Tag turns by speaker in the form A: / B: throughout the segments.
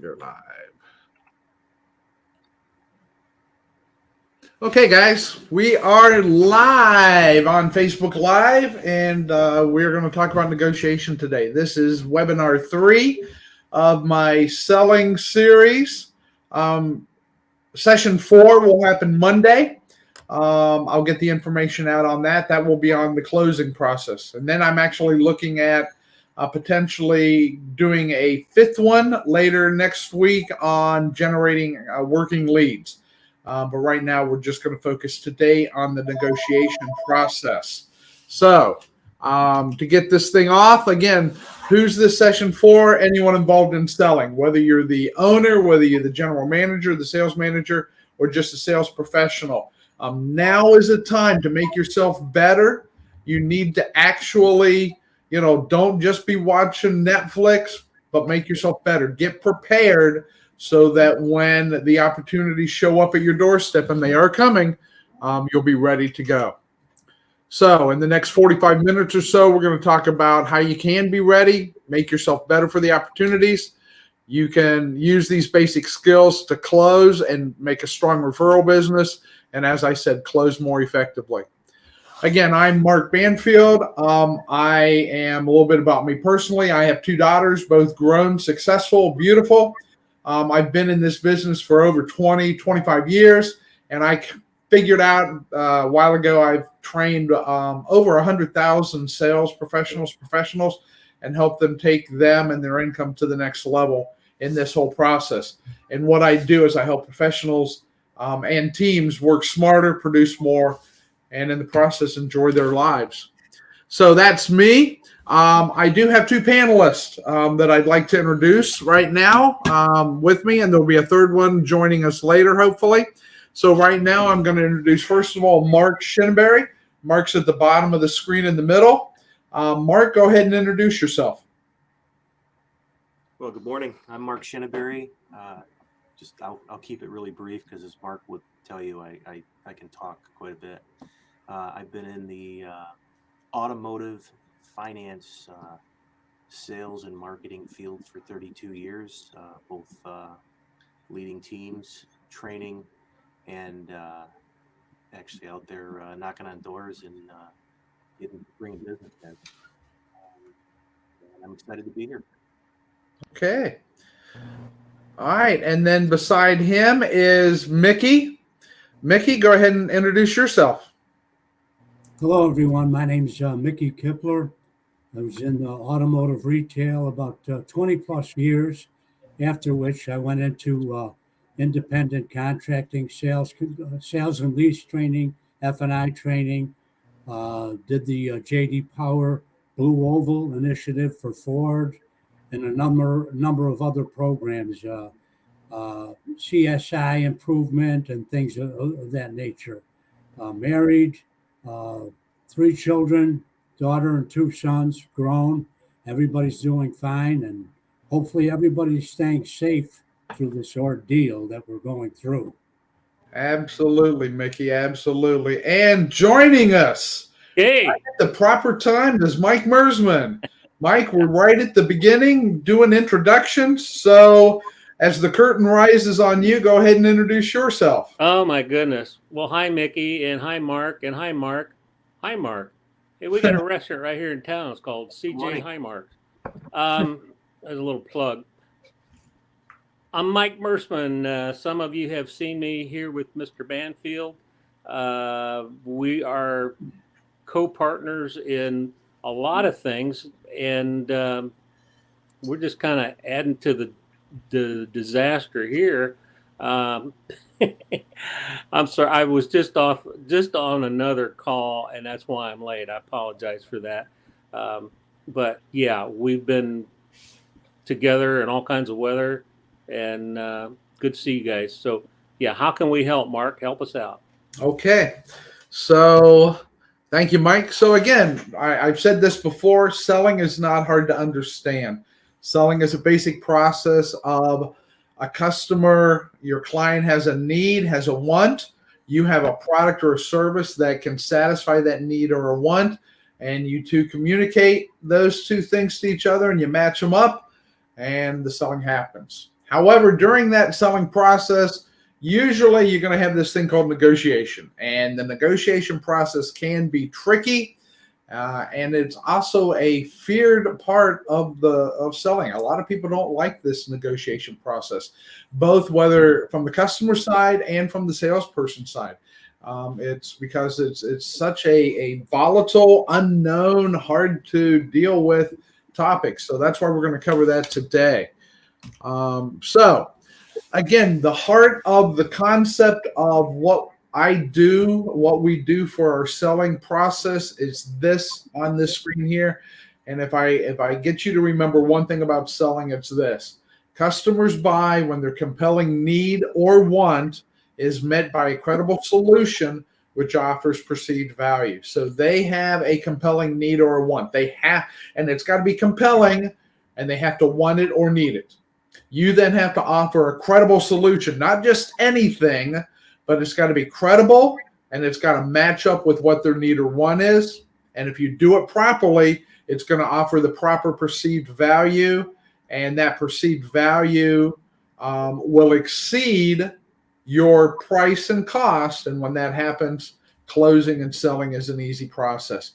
A: You're live. Okay, guys, we are live on Facebook Live, and we're going to talk about negotiation today. This is webinar 3 of my selling series. Session 4 will happen Monday. I'll get the information out on that. That will be on the closing process. And then I'm actually looking at potentially doing a 5th one later next week on generating working leads. But right now, we're just going to focus today on the negotiation process. So to get this thing off, again, who's this session for? Anyone involved in selling, whether you're the owner, whether you're the general manager, the sales manager, or just a sales professional. Now is the time to make yourself better. You need to actually, don't just be watching Netflix, but make yourself better. Get prepared so that when the opportunities show up at your doorstep, and they are coming, you'll be ready to go. So in the next 45 minutes or so, we're going to talk about how you can be ready, make yourself better for the opportunities. You can use these basic skills to close and make a strong referral business. And as I said, close more effectively. Again, I'm Mark Banfield. I am a little bit about me personally. I have 2 daughters, both grown, successful, beautiful. I've been in this business for over 25 years, and I figured out a while ago I've trained over 100,000 sales professionals, and helped them take them and their income to the next level in this whole process. And what I do is I help professionals and teams work smarter, produce more, and in the process enjoy their lives. So that's me. I do have 2 panelists that I'd like to introduce right now with me, and there'll be a 3rd one joining us later, hopefully. So right now I'm going to introduce, first of all, Mark Shinneberry. Mark's at the bottom of the screen in the middle. Mark, go ahead and introduce yourself.
B: Well, good morning. I'm Mark Shinneberry. I'll keep it really brief because, as Mark would tell you, I can talk quite a bit. I've been in the automotive finance sales and marketing field for 32 years, both leading teams, training, and actually out there knocking on doors and bringing business in. I'm excited to be here.
A: Okay. All right. And then beside him is Mickey. Mickey, go ahead and introduce yourself.
C: Hello, everyone. My name is Mickey Kipler. I was in automotive retail about 20 plus years, after which I went into independent contracting, sales and lease training, F&I training, did the J.D. Power Blue Oval initiative for Ford, and a number of other programs, CSI improvement and things of that nature. Married, 3 children, daughter and 2 sons, grown. Everybody's doing fine, and hopefully everybody's staying safe through this ordeal that we're going through.
A: Absolutely, Mickey, absolutely. And joining us right at the proper time is Mike Mersman. Mike, we're right at the beginning doing introductions. So as the curtain rises on you, go ahead and introduce yourself.
D: Oh, my goodness. Well, hi, Mickey, and hi, Mark, and hi, Mark. Hi, Mark. Hey, we got a restaurant right here in town. It's called CJ Hi Mark. As a little plug. I'm Mike Mersman. Some of you have seen me here with Mr. Banfield. We are co-partners in a lot of things, and we're just kind of adding to the disaster here. I'm sorry, I was just on another call, and that's why I'm late. I apologize for that. But yeah, we've been together in all kinds of weather, and good to see you guys. So yeah, how can we help, Mark? Help us out.
A: Okay. So thank you, Mike. So again, I've said this before, selling is not hard to understand. Selling is a basic process of a customer, your client has a need, has a want. You have a product or a service that can satisfy that need or a want, and you two communicate those 2 things to each other, and you match them up, and the selling happens. However, during that selling process, usually you're going to have this thing called negotiation, and the negotiation process can be tricky. And it's also a feared part of selling. A lot of people don't like this negotiation process, both whether from the customer side and from the salesperson side. It's because it's such a volatile, unknown, hard to deal with topic. So that's why we're going to cover that today. So again, the heart of the concept of what we do for our selling process is this on this screen here. And if I get you to remember one thing about selling, it's this: customers buy when their compelling need or want is met by a credible solution which offers perceived value. So they have a compelling need or a want. And it's got to be compelling, and they have to want it or need it. You then have to offer a credible solution, not just anything, but it's got to be credible, and it's got to match up with what their need or want is. And if you do it properly, it's going to offer the proper perceived value, and that perceived value will exceed your price and cost. And when that happens, closing and selling is an easy process.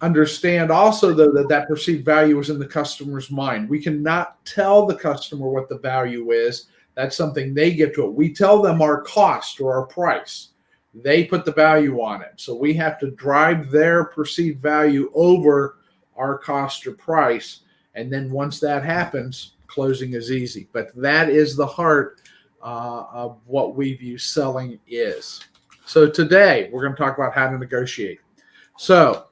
A: Understand also, though, that perceived value is in the customer's mind. We cannot tell the customer what the value is. That's something they give to it. We tell them our cost or our price. They put the value on it. So we have to drive their perceived value over our cost or price. And then once that happens, closing is easy. But that is the heart of what we view selling is. So today we're going to talk about how to negotiate. So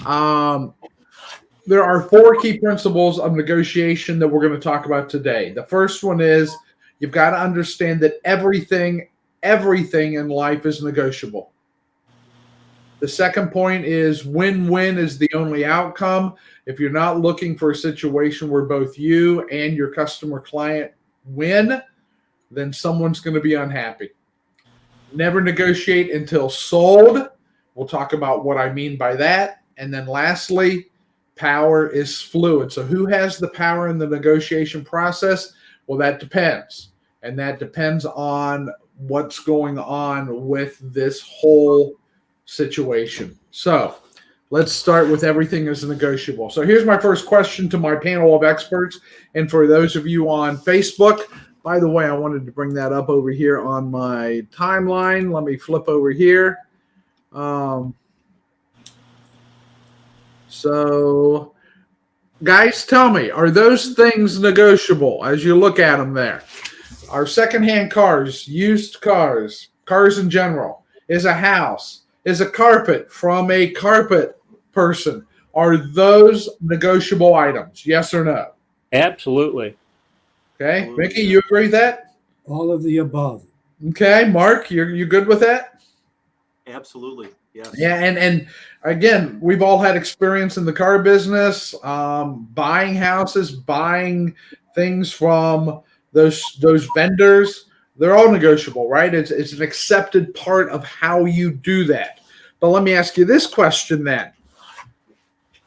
A: there are 4 key principles of negotiation that we're going to talk about today. The first one is you've got to understand that everything in life is negotiable. The second point is win-win is the only outcome. If you're not looking for a situation where both you and your customer client win, then someone's going to be unhappy. Never negotiate until sold. We'll talk about what I mean by that. And then lastly, power is fluid. So who has the power in the negotiation process? Well, that depends. And that depends on what's going on with this whole situation. So let's start with everything is negotiable. So here's my first question to my panel of experts. And for those of you on Facebook, by the way, I wanted to bring that up over here on my timeline. Let me flip over here. So guys, tell me, are those things negotiable as you look at them there? Our secondhand cars, used cars, cars in general, is a house, is a carpet from a carpet person. Are those negotiable items? Yes or no?
D: Absolutely.
A: Okay. Mickey, you agree with that?
C: All of the above.
A: Okay. Mark, you good with that?
B: Absolutely. Yes.
A: Yeah. And again, we've all had experience in the car business, buying houses, buying things from those vendors. They're all negotiable, right? It's an accepted part of how you do that. But let me ask you this question then.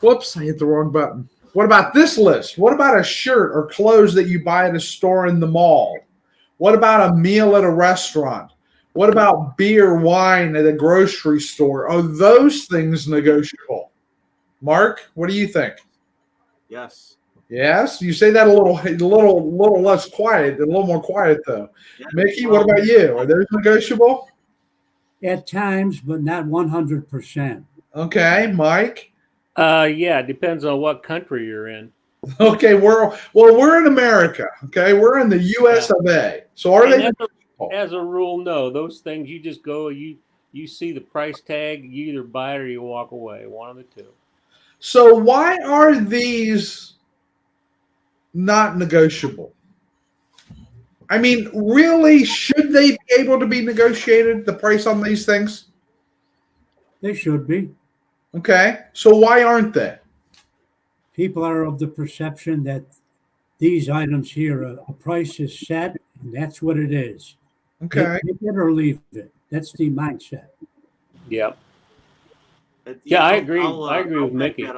A: Whoops, I hit the wrong button. What about this list? What about a shirt or clothes that you buy at a store in the mall? What about a meal at a restaurant? What about beer, wine at a grocery store? Are those things negotiable? Mark, what do you think?
B: Yes.
A: Yes, you say that a little less quiet, a little more quiet though.
B: Yeah.
A: Mickey, what about you? Are those negotiable?
C: At times, but not 100%.
A: Okay, Mike.
D: Yeah, it depends on what country you're in.
A: Okay, we're in America. Okay, we're in the U.S. of A. So are they?
D: As a rule, no. Those things you just go, you see the price tag, you either buy it or you walk away. One of the two.
A: So why are these not negotiable? I mean, really, should they be able to be negotiated, the price on these things?
C: They should be.
A: Okay, so why aren't they?
C: People are of the perception that these items here, a price is set, and that's what it is.
A: Okay.
C: Take it or leave it. That's the mindset.
D: Yep. Yeah, I agree. I agree with Mickey.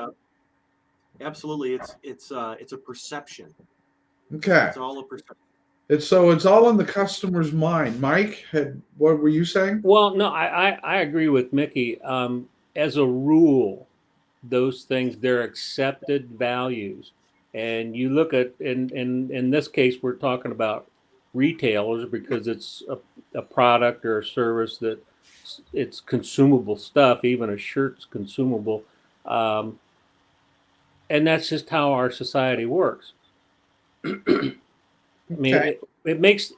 B: Absolutely, it's a perception.
A: Okay.
B: It's all a perception.
A: It's all in the customer's mind. Mike, what were you saying?
D: Well, no, I agree with Mickey. As a rule, those things, they're accepted values. And you look at, in this case, we're talking about retailers because it's a product or a service that it's consumable stuff. Even a shirt's consumable. And that's just how our society works. I mean,
A: Okay.
D: it makes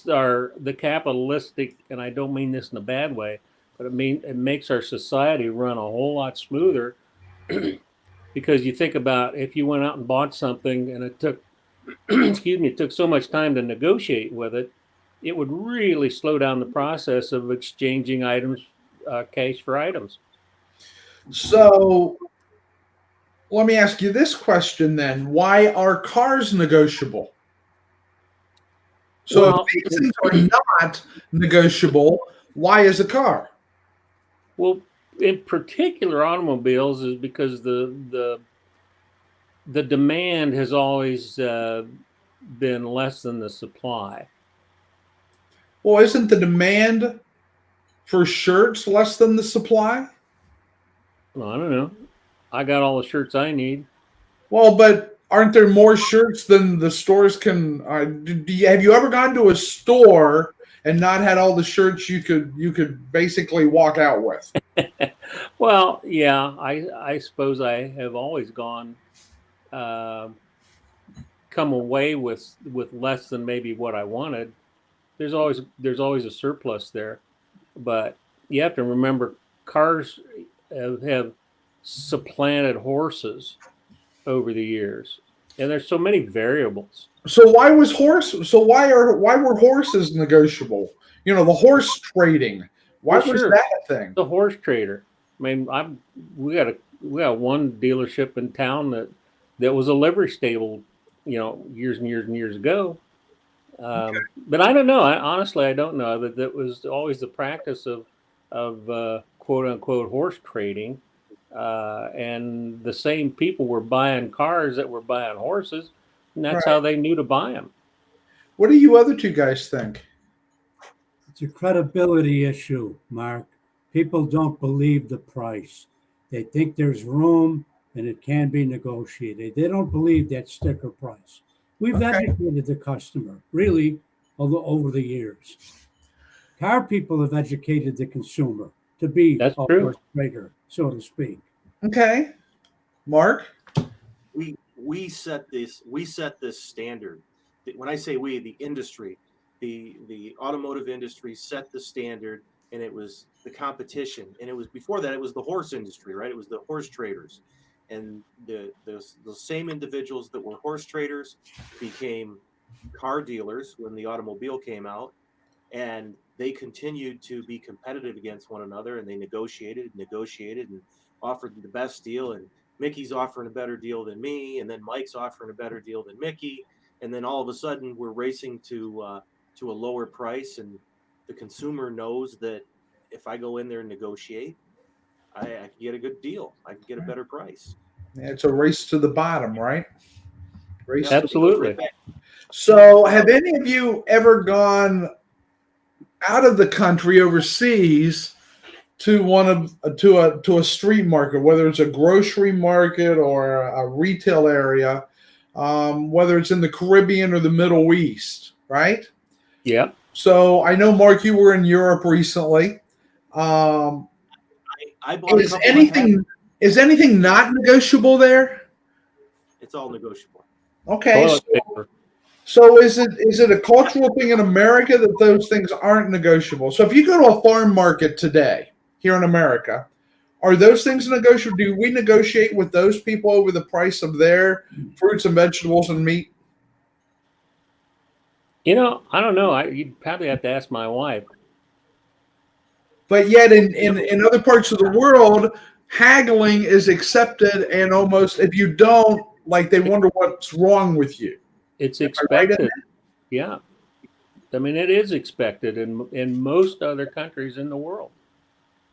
D: the capitalistic, and I don't mean this in a bad way, but it makes our society run a whole lot smoother because you think about if you went out and bought something and it took excuse me, it took so much time to negotiate with it, it would really slow down the process of exchanging items, cash for items.
A: So let me ask you this question then. Why are cars negotiable? So
D: Well,
A: if these things are not negotiable, why is a car?
D: Well, in particular, automobiles is because the demand has always been less than the supply.
A: Well, isn't the demand for shirts less than the supply?
D: Well, I don't know. I got all the shirts I need.
A: Well, but aren't there more shirts than the stores can? Have you ever gone to a store and not had all the shirts you could basically walk out with?
D: Well, yeah, I suppose I have always gone come away with less than maybe what I wanted. There's always a surplus there, but you have to remember cars have supplanted horses over the years, and there's so many variables.
A: So why were horses negotiable? You know, the horse trading. Why
D: Well,
A: was
D: sure,
A: that a thing?
D: the horse trader. I mean, we got one dealership in town that was a livery stable, years and years and years ago. But I don't know. Honestly, I don't know. But that was always the practice of quote unquote horse trading, and the same people were buying cars that were buying horses, and that's
A: Right.
D: how they knew to buy them.
A: What do you other two guys think?
C: It's a credibility issue, Mark. People don't believe the price. They think there's room and it can be negotiated. They don't believe that sticker price. We've
A: Okay.
C: educated the customer, really, over the years. Car people have educated the consumer to be
D: That's
C: a
D: true.
C: horse trader, so to speak.
A: Okay, Mark.
B: We set this standard. When I say we, the industry, the automotive industry set the standard, and it was the competition, and it was before that it was the horse industry, right? It was the horse traders, and the same individuals that were horse traders became car dealers when the automobile came out, and they continued to be competitive against one another, and they negotiated and offered the best deal, and Mickey's offering a better deal than me, and then Mike's offering a better deal than Mickey, and then all of a sudden we're racing to a lower price, and the consumer knows that if I go in there and negotiate, I can get a good deal. I can get a better price.
A: It's a race to the bottom, right? Race.
B: Yep,
D: Absolutely.
B: it goes right back.
A: So, have any of you ever gone out of the country, overseas, to to a street market, whether it's a grocery market or a retail area, whether it's in the Caribbean or the Middle East, right?
D: Yep.
A: So I know, Mark, you were in Europe recently.
B: I bought a
A: Is
B: couple of hats.
A: anything not negotiable there?
B: It's all negotiable.
A: Okay,
D: Toilet paper.
A: so is it a cultural thing in America that those things aren't negotiable? So if you go to a farm market today here in America, are those things negotiable? Do we negotiate with those people over the price of their fruits and vegetables and meat?
D: I don't know. You'd probably have to ask my wife.
A: But yet in other parts of the world, haggling is accepted, and almost if you don't, like, they wonder what's wrong with you.
D: It's
A: Am I right in
D: expected. Yeah. I mean, it is expected in most other countries in the world.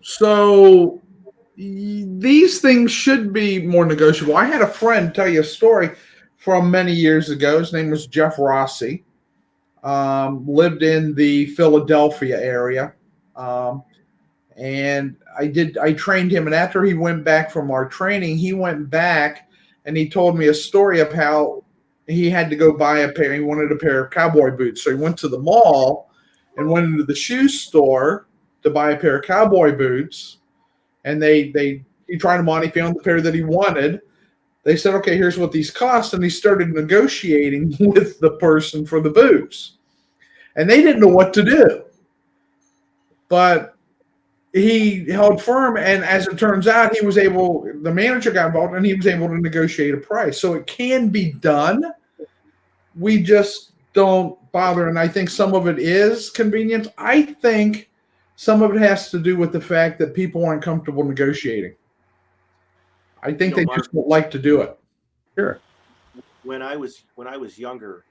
A: So these things should be more negotiable. I had a friend tell you a story from many years ago. His name was Jeff Rossi. lived in the Philadelphia area. And I trained him. And after he went back from our training, he went back and he told me a story of how he had to go buy a pair. He wanted a pair of cowboy boots. So he went to the mall and went into the shoe store to buy a pair of cowboy boots. And he tried them on. He found the pair that he wanted. They said, okay, here's what these cost. And he started negotiating with the person for the boots. And they didn't know what to do. But he held firm. And as it turns out, the manager got involved and he was able to negotiate a price. So it can be done. We just don't bother. And I think some of it is convenience. I think some of it has to do with the fact that people aren't comfortable negotiating. I think they just don't like to do it.
D: Sure.
B: When I was younger,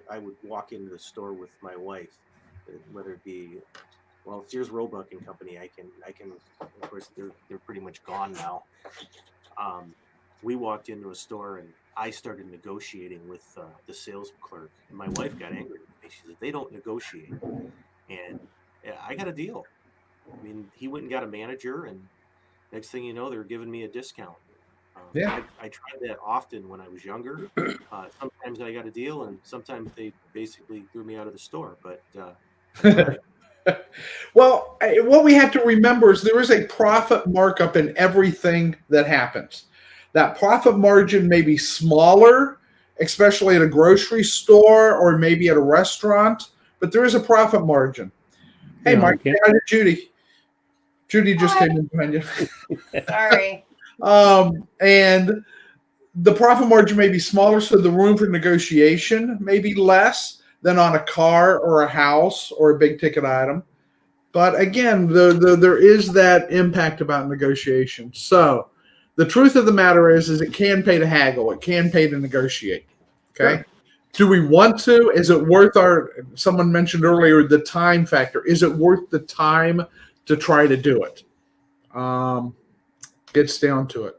B: I would walk into the store with my wife, whether it be, well, Sears Roebuck and Company. I can. Of course, they're pretty much gone now. We walked into a store and I started negotiating with the sales clerk. And my wife got angry with me. She said, "They don't negotiate," and I got a deal. I mean, he went and got a manager, and next thing you know, they were giving me a discount. I tried that often when I was younger. Sometimes I got a deal, and sometimes they basically threw me out of the store. But
A: well, what we have to remember is there is a profit markup in everything that happens. That profit margin may be smaller, especially at a grocery store or maybe at a restaurant, but there is a profit margin. Hey,
D: Yeah,
A: Mark,
D: okay.
A: hi to Judy. Judy just came in behind you.
E: Sorry.
A: And the profit margin may be smaller, so the room for negotiation may be less than on a car or a house or a big ticket item. But again, there is that impact about negotiation. So the truth of the matter is it can pay to haggle. It can pay to negotiate. Okay.
D: Sure.
A: Do we want to? Is it worth someone mentioned earlier, the time factor. Is it worth the time to try to do it? Gets down to it.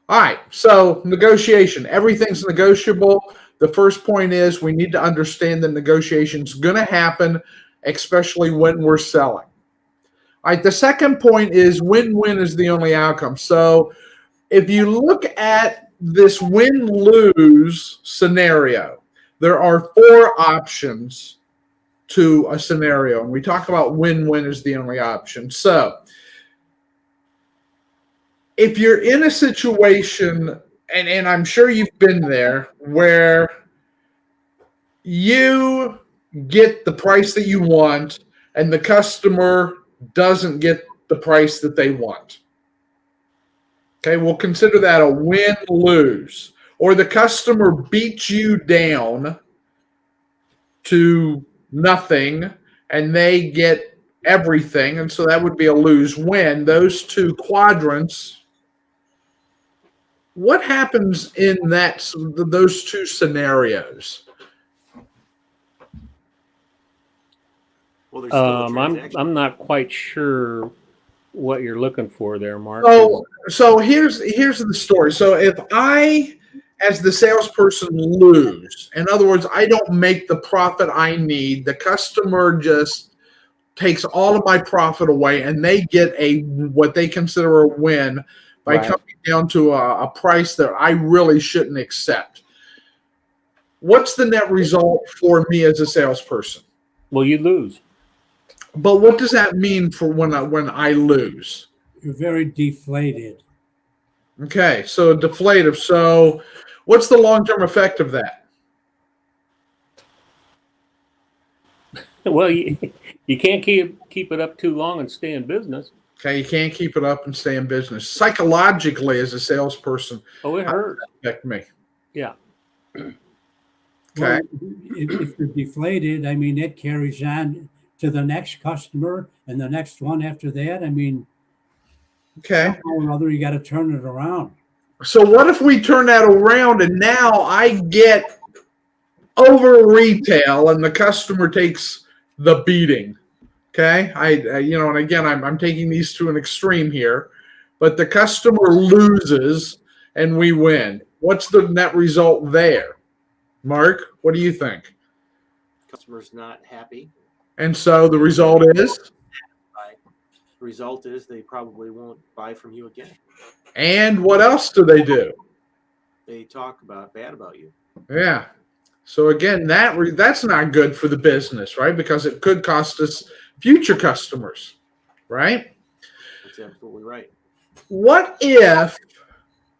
A: All right. So negotiation. Everything's negotiable. The first point is we need to understand that negotiation's going to happen, especially when we're selling. All right. The second point is win-win is the only outcome. So if you look at this win-lose scenario, there are 4 options to a scenario, and we talk about win-win as the only option. So if you're in a situation, and I'm sure you've been there, where you get the price that you want and the customer doesn't get the price that they want. Okay, we'll consider that a win-lose. Or the customer beats you down to nothing and they get everything, and so that would be a lose-win. Those 2 quadrants. What happens in those 2 scenarios?
B: well, there's still a
D: I'm
B: transaction.
D: not quite sure what you're looking for there, Mark.
A: So here's the story. So if I, as the salesperson, lose, in other words, I don't make the profit I need, the customer just takes all of my profit away, and they get what they consider a win by
D: Right.
A: coming down to a price that I really shouldn't accept. What's the net result for me as a salesperson?
D: Well, you lose.
A: But what does that mean for when I lose?
C: You're very deflated.
A: Okay, so deflative. So what's the long-term effect of that?
D: Well, you can't keep it up too long and stay in business.
A: Okay, you can't keep it up and stay in business. Psychologically, as a salesperson,
D: Oh, it hurts.
A: affect me.
D: Yeah.
A: Okay.
C: Well, if you're deflated, I mean, it carries on to the next customer and the next one after that. I mean,
A: Okay.
C: somehow or other, you got to turn it around.
A: So what if we turn that around and now I get over retail and the customer takes the beating? Okay. And again, I'm taking these to an extreme here, but the customer loses and we win. What's the net result there? Mark, what do you think?
B: customer's not happy.
A: And so the result is,
B: Right. The result is they probably won't buy from you again.
A: and what else do they do?
B: They talk bad about you.
A: Yeah. So again, that's not good for the business, right? Because it could cost us future customers, right?
B: That's absolutely right.
A: What if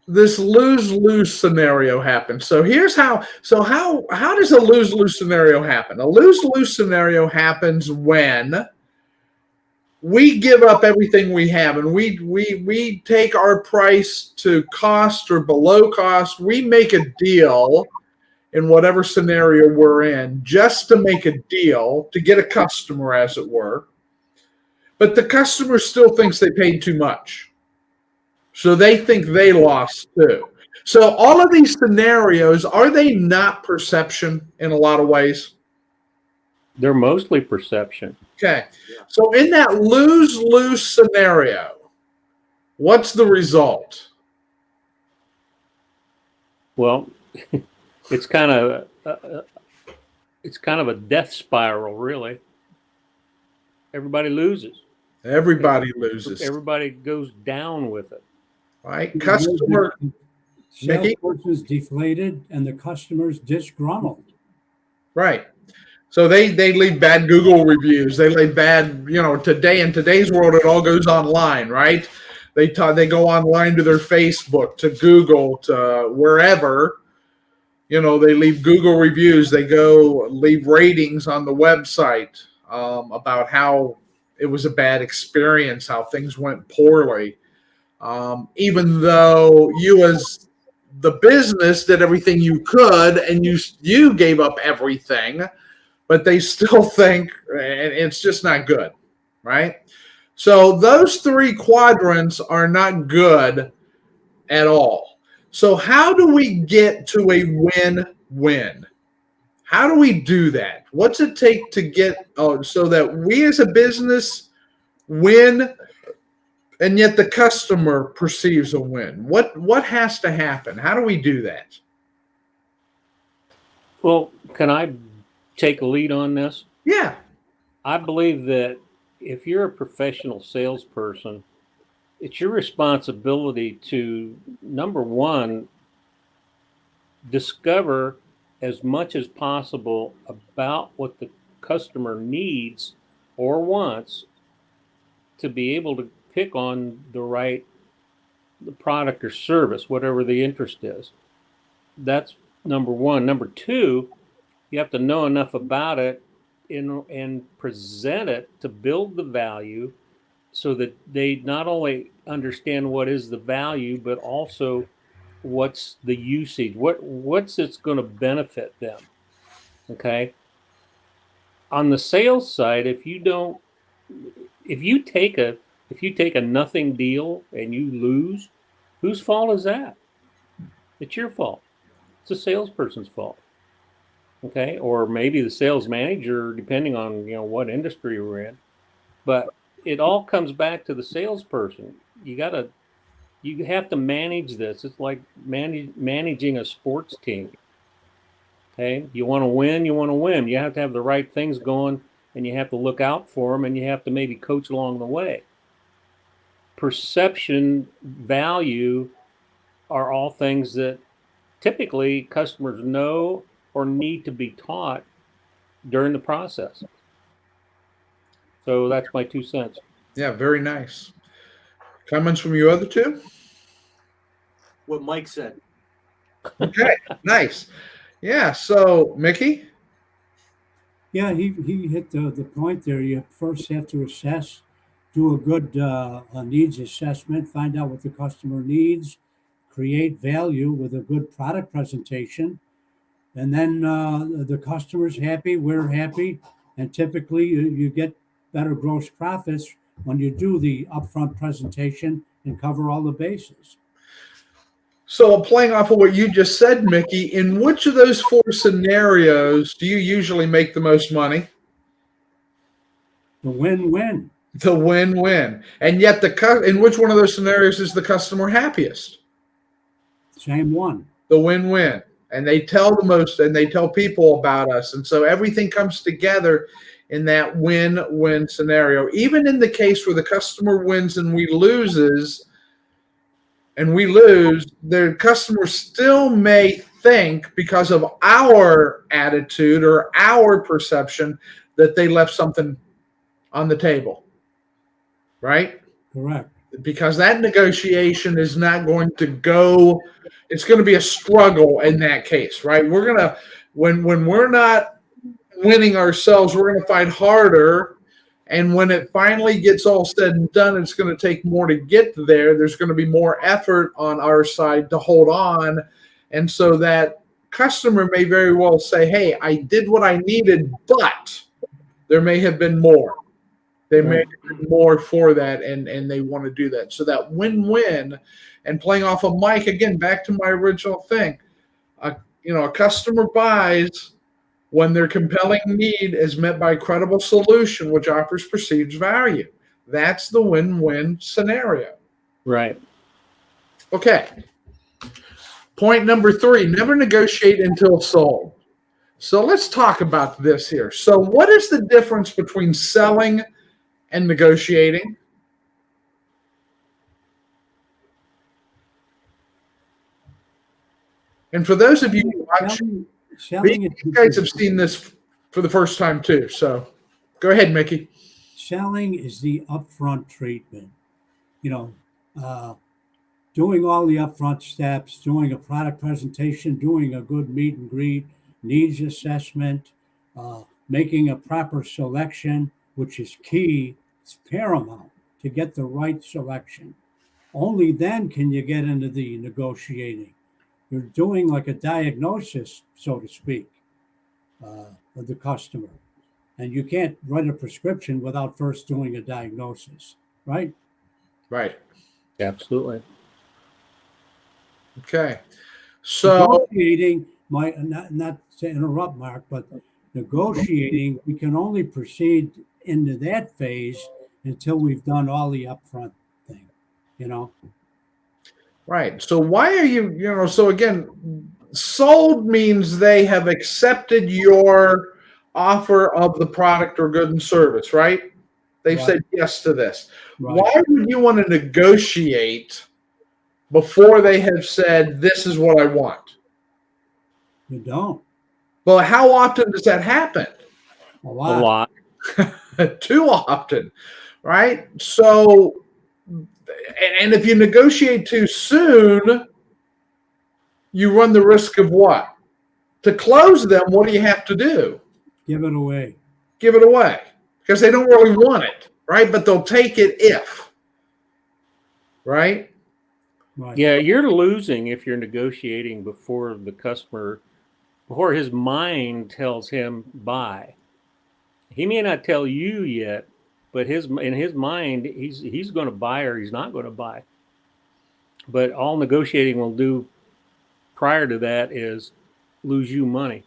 A: this lose-lose scenario happens? So here's how. So how does a lose-lose scenario happen? A lose-lose scenario happens when we give up everything we have and we take our price to cost or below cost. We make a deal in whatever scenario we're in just to make a deal to get a customer, as it were. But the customer still thinks they paid too much. So they think they lost too. So all of these scenarios, are they not perception in a lot of ways?
D: They're mostly perception.
A: Okay. So in that lose-lose scenario, what's the result?
D: Well, it's kind of a death spiral, really. Everybody loses.
A: Everybody loses.
D: Everybody goes down with it.
A: Right? Customer, Mickey?
C: Salesperson's deflated and the customer's disgruntled.
A: right. So they leave bad Google reviews. They leave bad, today in today's world, it all goes online, right? They go online to their Facebook, to Google, to wherever. They leave Google reviews. They go leave ratings on the website about how it was a bad experience, how things went poorly. Even though you as the business did everything you could and you gave up everything, but they still think it's just not good, right? So those three quadrants are not good at all. So how do we get to a win-win? How do we do that? What's it take to get so that we as a business win and yet the customer perceives a win? What has to happen? How do we do that?
D: Well, can I take a lead on this?
A: Yeah.
D: I believe that if you're a professional salesperson, it's your responsibility to, number one, discover as much as possible about what the customer needs or wants to be able to pick on the product or service, whatever the interest is. That's number one. Number two, you have to know enough about it and present it to build the value so that they not only understand what is the value, but also what's the usage, what's it's going to benefit them. Okay. On the sales side, if you take a nothing deal and you lose, whose fault is that? It's your fault. It's the salesperson's fault. Okay. Or maybe the sales manager, depending on, what industry we're in, but it all comes back to the salesperson. You have to manage this. It's like managing a sports team. Okay. You want to win. You have to have the right things going and you have to look out for them and you have to maybe coach along the way. Perception, value are all things that typically customers know or need to be taught during the process. So that's my 2 cents.
A: Yeah, very nice. Comments from you other two?
B: What Mike said.
A: Okay, nice. Yeah, so Mickey?
C: Yeah, he hit the point there. You first have to assess, do a good needs assessment, find out what the customer needs, create value with a good product presentation, and then the customer's happy, we're happy, and typically you get better gross profits when you do the upfront presentation and cover all the bases.
A: So playing off of what you just said, Mickey, in which of those four scenarios do you usually make the most money?
C: The win-win.
A: The win-win. And yet in which one of those scenarios is the customer happiest?
C: Same one.
A: The win-win. and they tell the most, and they tell people about us. And so everything comes together in that win-win scenario. Even in the case where the customer wins and we lose, the customer still may think, because of our attitude or our perception, that they left something on the table, right?
C: Correct.
A: Because that negotiation is not going to go, it's going to be a struggle in that case, right? We're going to, when we're not winning ourselves, we're going to fight harder. And when it finally gets all said and done, it's going to take more to get there. There's going to be more effort on our side to hold on. And so that customer may very well say, hey, I did what I needed, but there may have been more. They may have been more for that, and they want to do that. So that win-win, and playing off of Mike, again, back to my original thing, a customer buys when their compelling need is met by a credible solution which offers perceived value. That's the win-win scenario.
D: Right.
A: Okay. Point number 3, never negotiate until sold. So let's talk about this here. So what is the difference between selling and negotiating? And for those of you who watch,
C: Selling
A: you guys have seen this for the first time too. So go ahead, Mickey.
C: Selling is the upfront treatment. Doing all the upfront steps, doing a product presentation, doing a good meet and greet, needs assessment, making a proper selection, which is key. It's paramount to get the right selection. Only then can you get into the negotiating. You're doing like a diagnosis, so to speak, of the customer. And you can't write a prescription without first doing a diagnosis, right?
A: Right.
D: Absolutely.
A: Okay. So
C: Negotiating, not to interrupt, Mark, but negotiating, we can only proceed into that phase until we've done all the upfront thing,
A: right. So why are you, so again, sold means they have accepted your offer of the product or good and service, right? They've
C: Right.
A: said yes to this.
C: Right.
A: Why would you want to negotiate before they have said, this is what I want?
C: You don't.
A: Well, how often does that happen?
C: A
D: A
C: lot.
D: lot.
A: Too often, right? So, and if you negotiate too soon, you run the risk of what? To close them, what do you have to do?
C: Give it away.
A: Give it away, because they don't really want it, right? But they'll take it if, right?
C: Right.
D: Yeah, you're losing if you're negotiating before his mind tells him buy. He may not tell you yet, but in his mind, he's going to buy or he's not going to buy. But all negotiating will do prior to that is lose you money.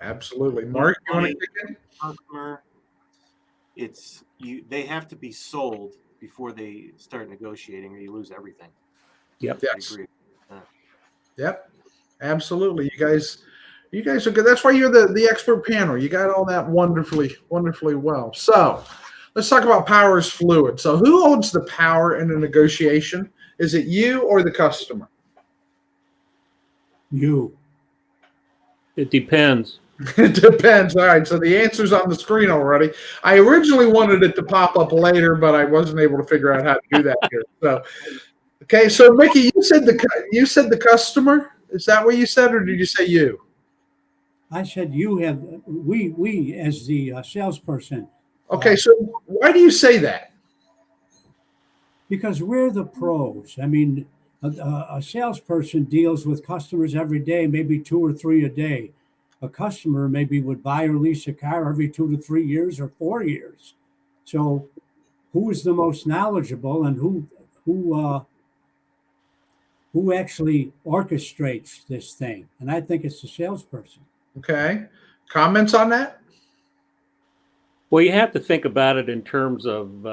A: Absolutely. Mark, you want to kick in?
B: Customer, they have to be sold before they start negotiating, or you lose everything.
D: Yep.
B: I
A: Yes.
B: agree.
A: Yep. Absolutely. You guys are good. That's why you're the expert panel. You got all that wonderfully well. So let's talk about power is fluid. So who owns the power in a negotiation? Is it you or the customer?
C: You.
D: It depends.
A: It depends. All right. So the answer's on the screen already. I originally wanted it to pop up later, but I wasn't able to figure out how to do that here. So, okay. So Mickey, you said the customer. Is that what you said, or did you say you?
C: I said you have, we as the salesperson.
A: Okay. So why do you say that?
C: Because we're the pros. I mean, a salesperson deals with customers every day, maybe 2 or 3 a day. A customer maybe would buy or lease a car every 2 to 3 years or 4 years. So, who is the most knowledgeable, and who actually orchestrates this thing? And I think it's the salesperson.
A: Okay. Comments on that?
D: Well, you have to think about it in terms of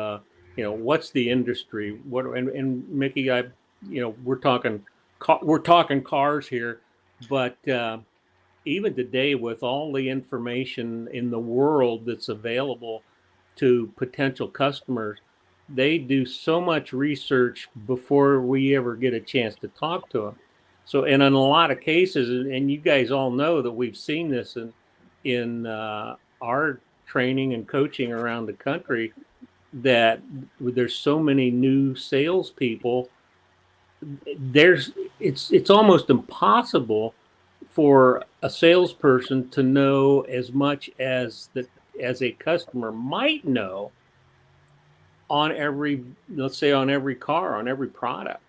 D: what's the industry? And Mickey, we're talking we're talking cars here, but even today, with all the information in the world that's available to potential customers, they do so much research before we ever get a chance to talk to them. So, and in a lot of cases, and you guys all know that we've seen this in our training and coaching around the country, that there's so many new salespeople. It's almost impossible for a salesperson to know as much as a customer might know on every, let's say, on every car, on every product.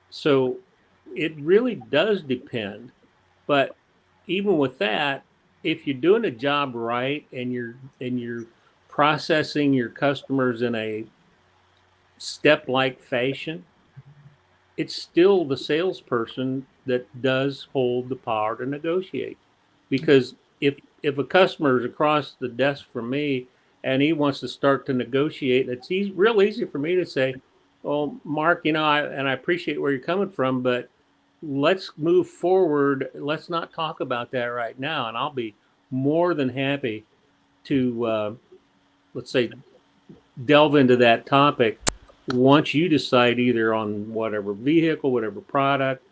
D: So it really does depend. But even with that, if you're doing a job right and you're processing your customers in a step-like fashion, it's still the salesperson that does hold the power to negotiate. Because if a customer is across the desk from me and he wants to start to negotiate, it's real easy for me to say, well, Mark, I appreciate where you're coming from, but let's move forward. Let's not talk about that right now. And I'll be more than happy to, let's say, delve into that topic once you decide either on whatever vehicle, whatever product,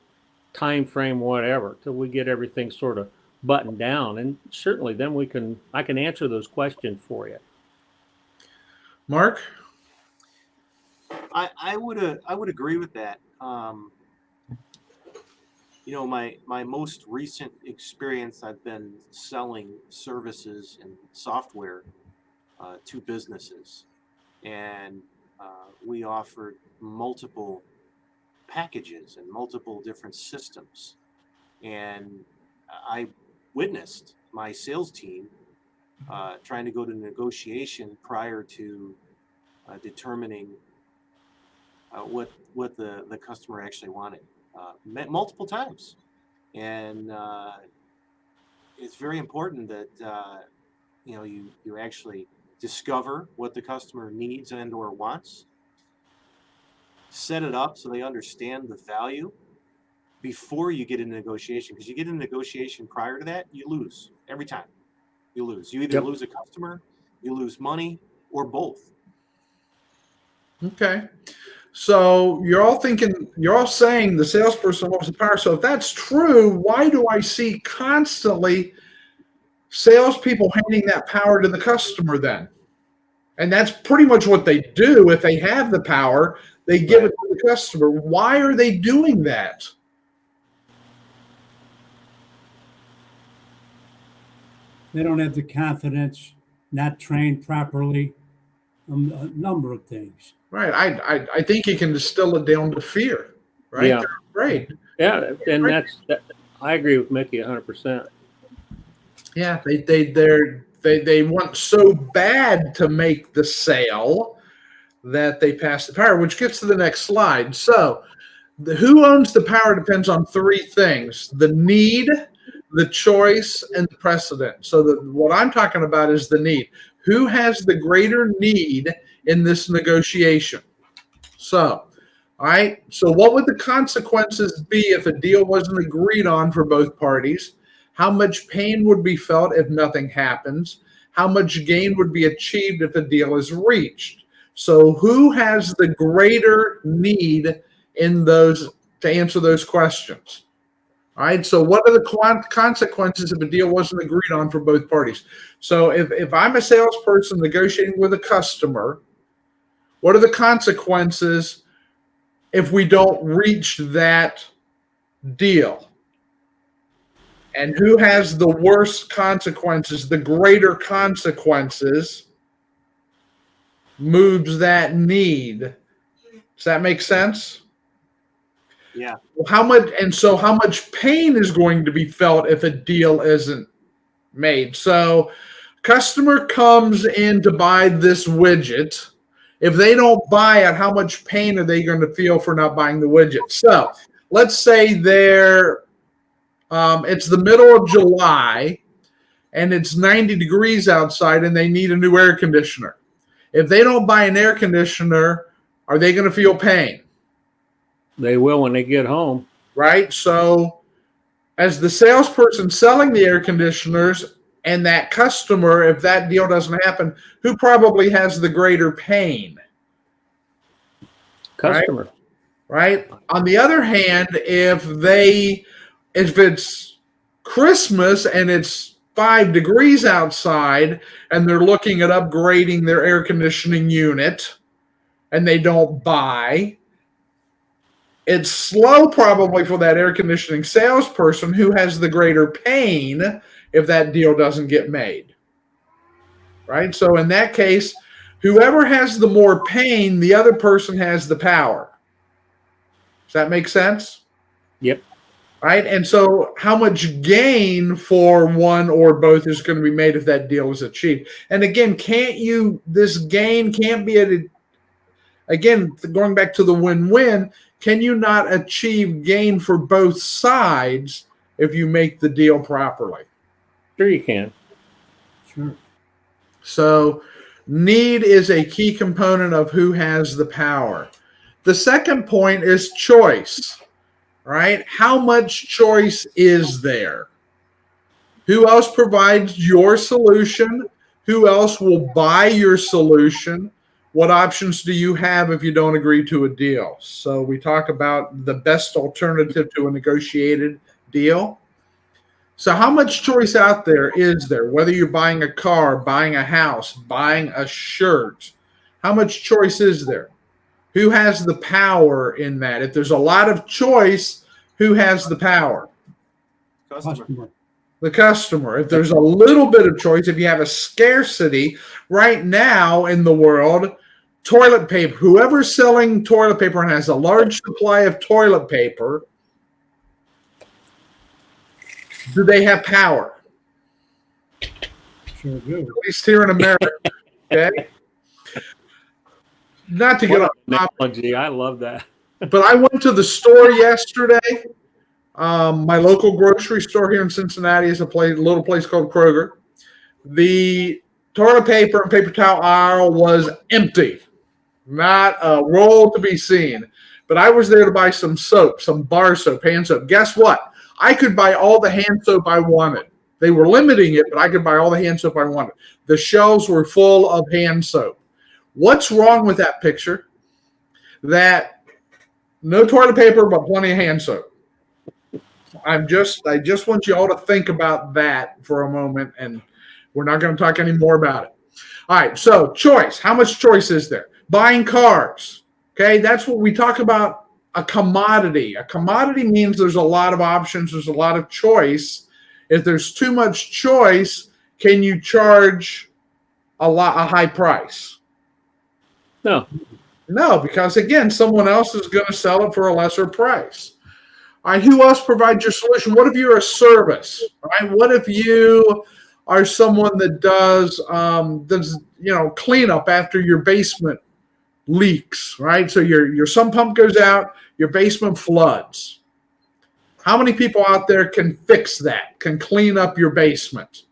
D: time frame, whatever, till we get everything sort of buttoned down. And certainly then I can answer those questions for you.
A: Mark?
B: I would agree with that. My most recent experience, I've been selling services and software to businesses, and we offered multiple packages and multiple different systems. And I witnessed my sales team trying to go to negotiation prior to determining what the customer actually wanted, multiple times. And it's very important that you actually discover what the customer needs and or wants, set it up so they understand the value before you get into negotiation. Because you get into negotiation prior to that, you lose every time. You lose. You either lose a customer, you lose money, or both.
A: Okay. So you're all saying the salesperson wants the power. So if that's true, why do I see constantly salespeople handing that power to the customer then? And that's pretty much what they do. If they have the power, they give it to the customer. Why are they doing that?
C: They don't have the confidence, not trained properly, a number of things.
A: Right. I think you can distill it down to fear. Right.
D: Yeah.
A: Right.
D: Yeah, and I agree with Mickey 100%.
A: Yeah, they want so bad to make the sale that they pass the power, which gets to the next slide. So who owns the power depends on three things: the need, the choice, and the precedent. So what I'm talking about is the need. Who has the greater need in this negotiation? So, all right. So what would the consequences be if a deal wasn't agreed on for both parties? How much pain would be felt if nothing happens? How much gain would be achieved if a deal is reached? So who has the greater need in those to answer those questions? All right. So what are the consequences if a deal wasn't agreed on for both parties? So if I'm a salesperson negotiating with a customer, what are the consequences if we don't reach that deal? And who has the worst consequences, the greater consequences, moves that need? Does that make sense?
B: Yeah.
A: Well, how much pain is going to be felt if a deal isn't made? So customer comes in to buy this widget. If they don't buy it, how much pain are they going to feel for not buying the widget? So let's say it's the middle of July and it's 90 degrees outside and they need a new air conditioner. If they don't buy an air conditioner, are they going to feel pain?
D: They will when they get home.
A: right? So as the salesperson selling the air conditioners and that customer, if that deal doesn't happen, who probably has the greater pain?
D: Customer.
A: Right? On the other hand, if it's Christmas and it's 5 degrees outside and they're looking at upgrading their air conditioning unit and they don't buy, it's slow probably for that air conditioning salesperson who has the greater pain if that deal doesn't get made. Right? So in that case, whoever has the more pain, the other person has the power. Does that make sense?
D: Yep.
A: Right? And so how much gain for one or both is going to be made if that deal is achieved? And again, this gain can't be again, going back to the win-win, can you not achieve gain for both sides if you make the deal properly?
D: Sure you can.
C: Sure.
A: So need is a key component of who has the power. The second point is choice, right? How much choice is there? Who else provides your solution? Who else will buy your solution? What options do you have if you don't agree to a deal? So we talk about the best alternative to a negotiated deal. So how much choice out there is there? Whether you're buying a car, buying a house, buying a shirt, how much choice is there? Who has the power in that? If there's a lot of choice, who has the power?
C: Customer.
A: The customer. If there's a little bit of choice, if you have a scarcity right now in the world, toilet paper, whoever's selling toilet paper and has a large supply of toilet paper, do they have power?
C: Sure do.
A: At least here in America. Okay. Not to get off topic,
D: Analogy. I love that.
A: but I went to the store yesterday. My local grocery store here in Cincinnati is a little place called Kroger. The toilet paper and paper towel aisle was empty, not a roll to be seen. But I was there to buy some soap, some bar soap, hand soap. Guess what? I could buy all the hand soap I wanted. They were limiting it, but I could buy all the hand soap I wanted. The shelves were full of hand soap. What's wrong with that picture? That no toilet paper, but plenty of hand soap. I just want you all to think about that for a moment, and we're not going to talk any more about it. All right, so choice. How much choice is there? Buying cars. Okay, that's what we talk about, a commodity. A commodity means there's a lot of options, there's a lot of choice. If there's too much choice, can you charge a high price? No, because again, someone else is going to sell it for a lesser price. All right, who else provides your solution? What if you're a service? Right? What if you are someone that does cleanup after your basement leaks, right? So your sump pump goes out, your basement floods. How many people out there can fix that, can clean up your basement?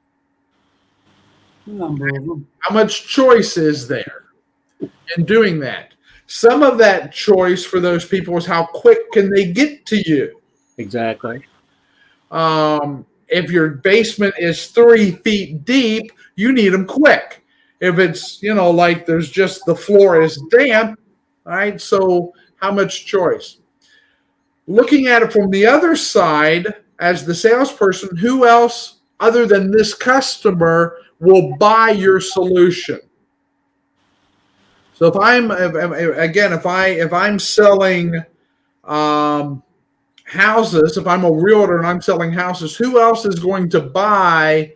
C: A number of them.
A: How much choice is there in doing that? Some of that choice for those people is how quick can they get to you?
D: Exactly.
A: If your basement is 3 feet deep, you need them quick. If it's, like there's just the floor is damp, right? So how much choice? Looking at it from the other side, as the salesperson, who else other than this customer will buy your solution? So if I'm selling houses, if I'm a realtor and I'm selling houses, who else is going to buy,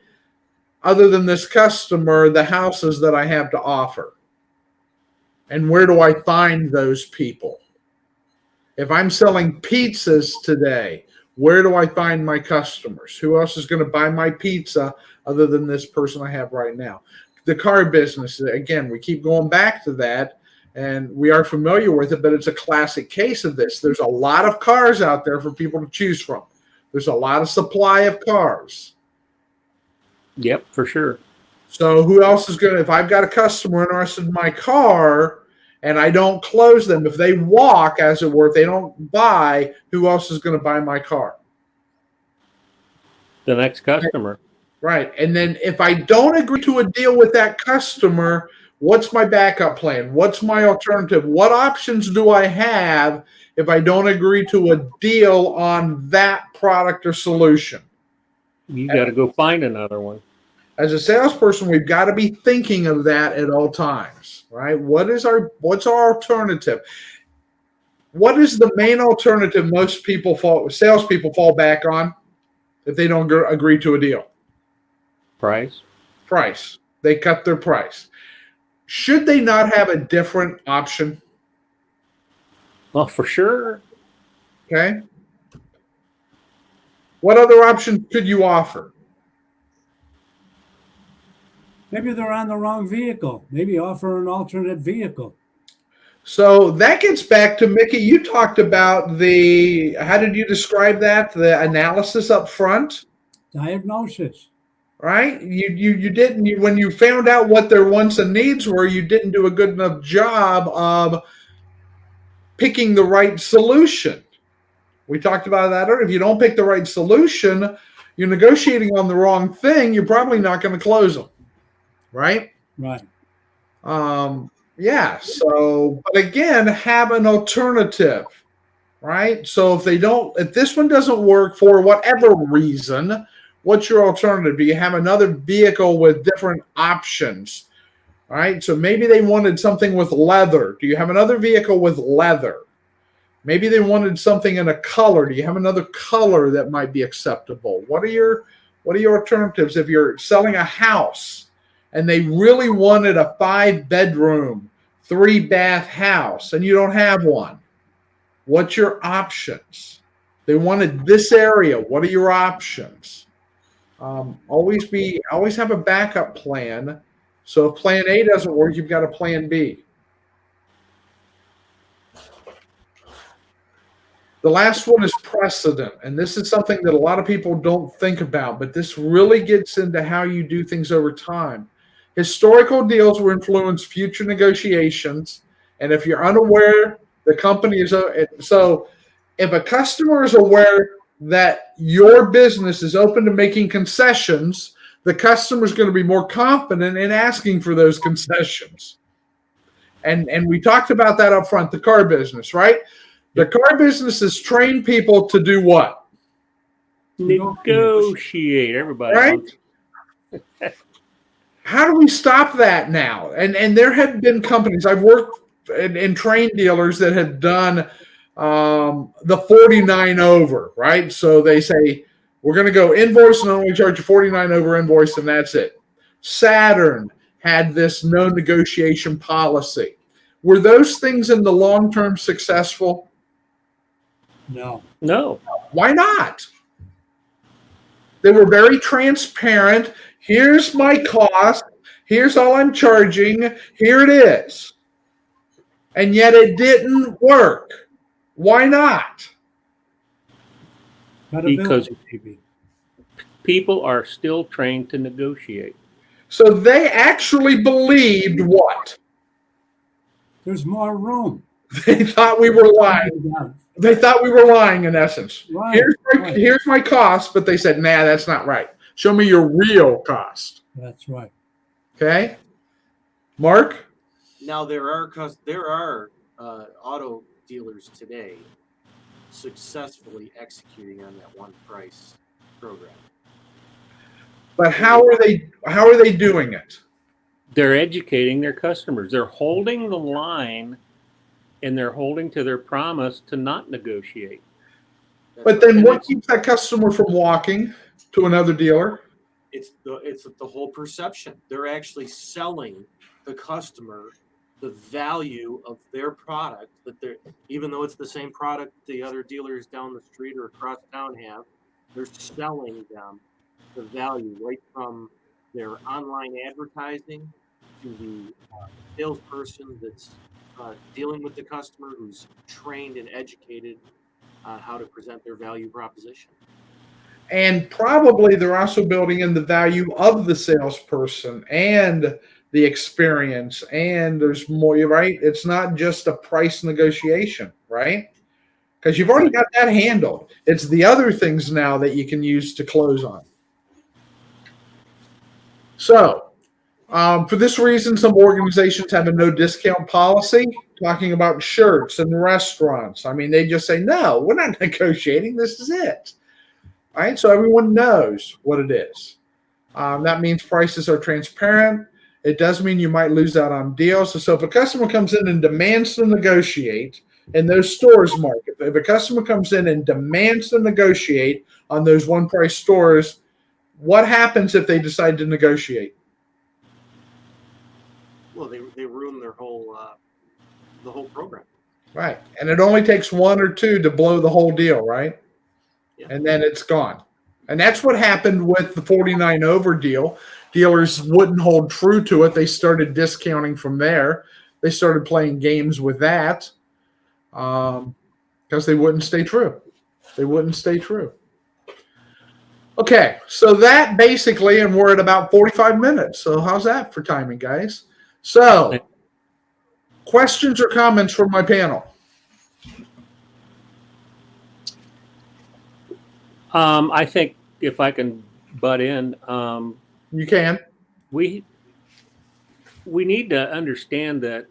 A: other than this customer, the houses that I have to offer? And where do I find those people? If I'm selling pizzas today, where do I find my customers? Who else is going to buy my pizza other than this person I have right now? The car business, again, we keep going back to that, and we are familiar with it, but it's a classic case of this. There's a lot of cars out there for people to choose from. There's a lot of supply of cars.
D: Yep, for sure.
A: So who else is going to, if I've got a customer interested in my car and I don't close them, if they walk, as it were, if they don't buy, who else is going to buy my car?
D: The next customer.
A: Right. And then if I don't agree to a deal with that customer, what's my backup plan? What's my alternative? What options do I have if I don't agree to a deal on that product or solution?
D: You got to go find another one.
A: As a salesperson, we've got to be thinking of that at all times, right? What's our alternative? What is the main alternative most salespeople fall back on if they don't agree to a deal?
D: Price.
A: Price. They cut their price. Should they not have a different option?
D: Well, for sure.
A: Okay. What other option could you offer?
C: Maybe they're on the wrong vehicle. Maybe offer an alternate vehicle.
A: So that gets back to Mickey. You talked about how did you describe that? The analysis up front,
C: Diagnosis.
A: right? You didn't, when you found out what their wants and needs were, you didn't do a good enough job of picking the right solution. We talked about that earlier. If you don't pick the right solution, you're negotiating on the wrong thing. You're probably not going to close them, right?
C: Right.
A: Yeah. So, but again, have an alternative, right? So if this one doesn't work for whatever reason, what's your alternative? Do you have another vehicle with different options, right? So maybe they wanted something with leather. Do you have another vehicle with leather? Maybe they wanted something in a color. Do you have another color that might be acceptable? What are your alternatives if you're selling a house and they really wanted a 5-bedroom, 3-bath house and you don't have one? What's your options? They wanted this area. What are your options? Always have a backup plan. So if plan A doesn't work, you've got a plan B. The last one is precedent, and this is something that a lot of people don't think about, but this really gets into how you do things over time. Historical deals will influence future negotiations, and if you're unaware, the company is so if a customer is aware that your business is open to making concessions, the customer is going to be more confident in asking for those concessions. And we talked about that up front, the car business, right? The car business has trained people to do what?
D: Negotiate. Everybody.
A: Right? How do we stop that now? And there have been companies, I've worked in train dealers that have done the 49 over, right? So they say, we're going to go invoice and only charge you 49 over invoice, and that's it. Saturn had this no negotiation policy. Were those things in the long term successful?
C: No.
A: Why not? They were very transparent. Here's my cost. Here's all I'm charging. Here it is. And yet it didn't work. Why not?
D: Because people are still trained to negotiate.
A: So they actually believed what?
C: There's more room.
A: They thought we were lying. They thought we were lying, in essence.
C: Right,
A: Here's my cost, but they said, nah, that's not right. Show me your real cost.
C: That's right.
A: Okay? Mark?
B: Now there are auto dealers today successfully executing on that one price program.
A: But how are they doing it?
D: They're educating their customers. They're holding the line, and they're holding to their promise to not negotiate.
A: But then what keeps that customer from walking to another dealer?
B: It's the whole perception. They're actually selling the customer the value of their product, that they're, even though it's the same product the other dealers down the street or across town have, they're selling them the value right from their online advertising to the salesperson that's dealing with the customer, who's trained and educated on how to present their value proposition.
A: And probably they're also building in the value of the salesperson and the experience, and there's more, right? It's not just a price negotiation, right? Because you've already got that handled. It's the other things now that you can use to close on. So, for this reason, some organizations have a no discount policy, talking about shirts and restaurants. I mean, they just say, no, we're not negotiating. This is it. All right, so everyone knows what it is. That means prices are transparent. It does mean you might lose out on deals. So if a customer comes in and demands to negotiate in those stores, Mark, if a customer comes in and demands to negotiate on those one price stores, what happens if they decide to negotiate?
B: Well, they ruin their whole the whole program.
A: Right. And it only takes one or two to blow the whole deal, right?
B: Yeah.
A: And then it's gone. And that's what happened with the 49 over deal. Dealers wouldn't hold true to it. They started discounting from there. They started playing games with that because they wouldn't stay true. They wouldn't stay true. Okay, so that basically, and we're at about 45 minutes. So how's that for timing, guys? So questions or comments from my panel?
D: I think if I can butt in,
A: You can.
D: we need to understand that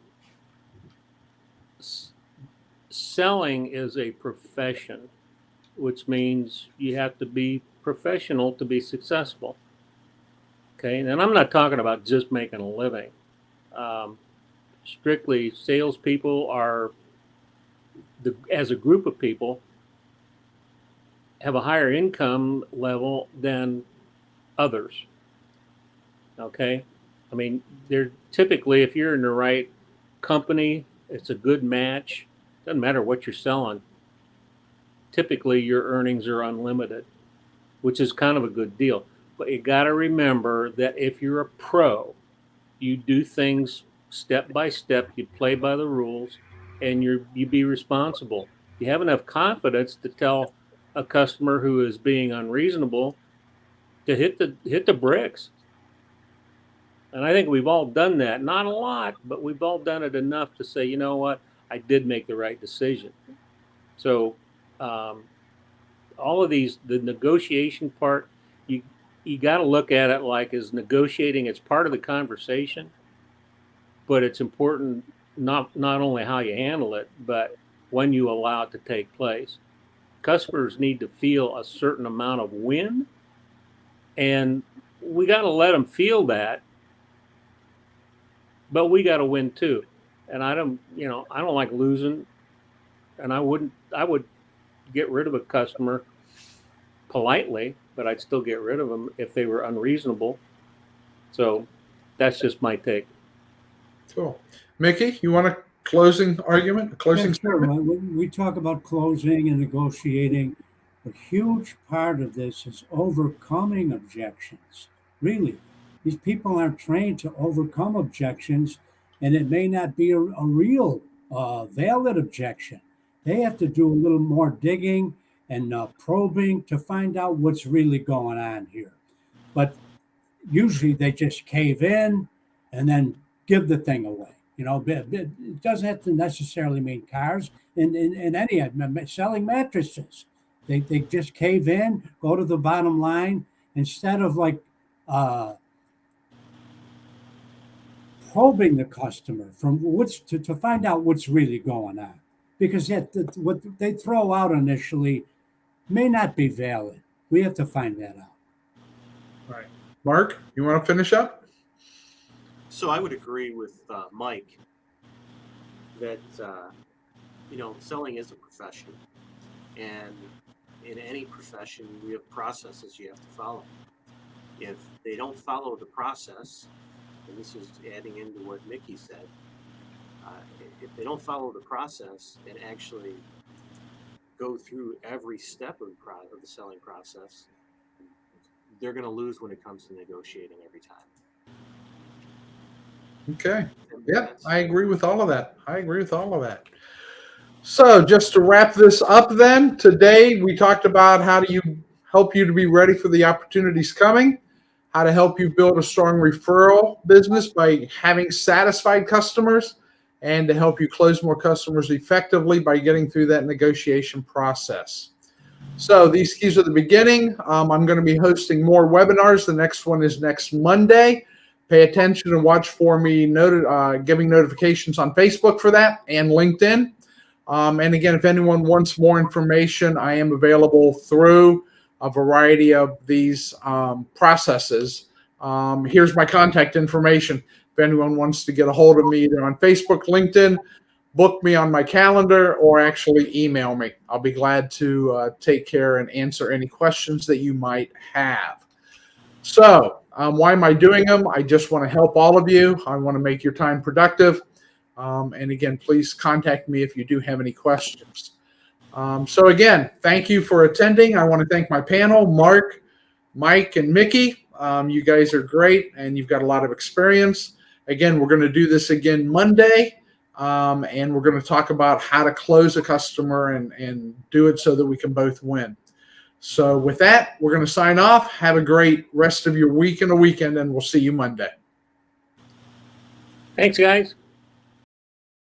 D: selling is a profession, which means you have to be professional to be successful. Okay, and I'm not talking about just making a living. Strictly, salespeople are, as a group of people, have a higher income level than others. Okay, I mean, they're typically, if you're in the right company, it's a good match. Doesn't matter what you're selling. Typically, your earnings are unlimited, which is kind of a good deal. But you got to remember that if you're a pro, you do things step by step. You play by the rules, and you be responsible. You have enough confidence to tell a customer who is being unreasonable to hit the bricks. And I think we've all done that. Not a lot, but we've all done it enough to say, you know what, I did make the right decision. So all of these, the negotiation part, you got to look at it like as negotiating. It's part of the conversation, but it's important not only how you handle it, but when you allow it to take place. Customers need to feel a certain amount of win, and we got to let them feel that, but we got to win too. And I don't like losing, and I would get rid of a customer politely, but I'd still get rid of them if they were unreasonable. So that's just my take.
A: Cool. Mickey, you want a closing argument? A closing
C: Sure. We talk about closing and negotiating. A huge part of this is overcoming objections. Really, these people aren't trained to overcome objections, and it may not be a real valid objection. They have to do a little more digging and probing to find out what's really going on here. But usually they just cave in and then give the thing away. You know, it doesn't have to necessarily mean cars. In any selling mattresses, they just cave in, go to the bottom line instead of like probing the customer from to find out what's really going on, because what they throw out initially may not be valid. We have to find that out.
A: All right. Mark, you want to finish up?
B: So I would agree with Mike that, selling is a profession. And in any profession, we have processes you have to follow. If they don't follow the process, and this is adding into what Mickey said, if they don't follow the process and actually go through every step of the selling process, they're going to lose when it comes to negotiating every time.
A: Okay. Yep, I agree with all of that. So just to wrap this up then, today we talked about how do you help you to be ready for the opportunities coming, how to help you build a strong referral business by having satisfied customers, and to help you close more customers effectively by getting through that negotiation process. So these keys are the beginning. I'm going to be hosting more webinars. The next one is next Monday. Pay attention and watch for me giving notifications on Facebook for that and LinkedIn. And again, if anyone wants more information, I am available through a variety of these processes. Here's my contact information. If anyone wants to get a hold of me either on Facebook, LinkedIn, book me on my calendar, or actually email me. I'll be glad to take care and answer any questions that you might have. So why am I doing them? I just want to help all of you. I want to make your time productive. And again, please contact me if you do have any questions. So again, thank you for attending. I want to thank my panel, Mark, Mike, and Mickey. You guys are great, and you've got a lot of experience. Again, we're going to do this again Monday, and we're going to talk about how to close a customer and do it so that we can both win. So with that, we're going to sign off. Have a great rest of your week and a weekend, and we'll see you Monday.
D: Thanks, guys.